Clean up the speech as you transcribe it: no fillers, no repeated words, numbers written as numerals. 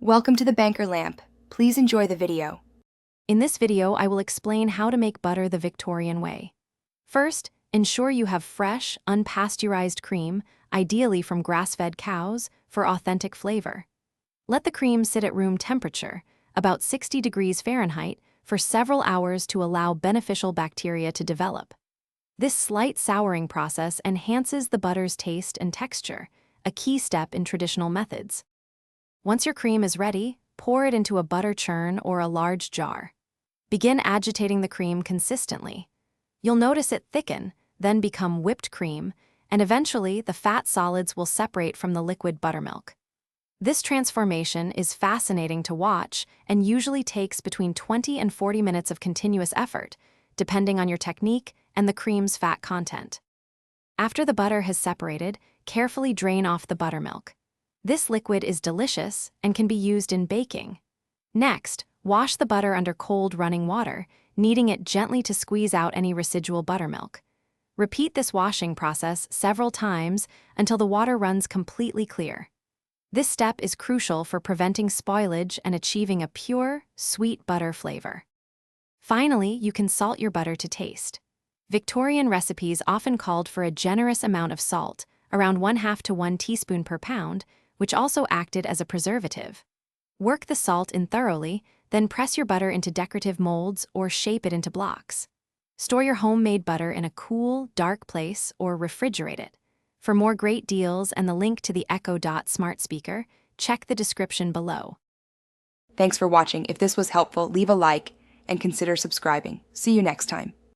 Welcome to the Banker Lamp. Please enjoy the video. In this video, I will explain how to make butter the Victorian way. First, ensure you have fresh, unpasteurized cream, ideally from grass-fed cows, for authentic flavor. Let the cream sit at room temperature, about 60 degrees Fahrenheit, for several hours to allow beneficial bacteria to develop. This slight souring process enhances the butter's taste and texture, a key step in traditional methods. Once your cream is ready, pour it into a butter churn or a large jar. Begin agitating the cream consistently. You'll notice it thicken, then become whipped cream, and eventually the fat solids will separate from the liquid buttermilk. This transformation is fascinating to watch and usually takes between 20 and 40 minutes of continuous effort, depending on your technique and the cream's fat content. After the butter has separated, carefully drain off the buttermilk. This liquid is delicious and can be used in baking. Next, wash the butter under cold running water, kneading it gently to squeeze out any residual buttermilk. Repeat this washing process several times until the water runs completely clear. This step is crucial for preventing spoilage and achieving a pure, sweet butter flavor. Finally, you can salt your butter to taste. Victorian recipes often called for a generous amount of salt, around 1/2 to 1 teaspoon per pound, which also acted as a preservative. Work the salt in thoroughly, then press your butter into decorative molds or shape it into blocks. Store your homemade butter in a cool, dark place or refrigerate it. For more great deals and the link to the Echo Dot smart speaker, check the description below. Thanks for watching. If this was helpful, leave a like and consider subscribing. See you next time.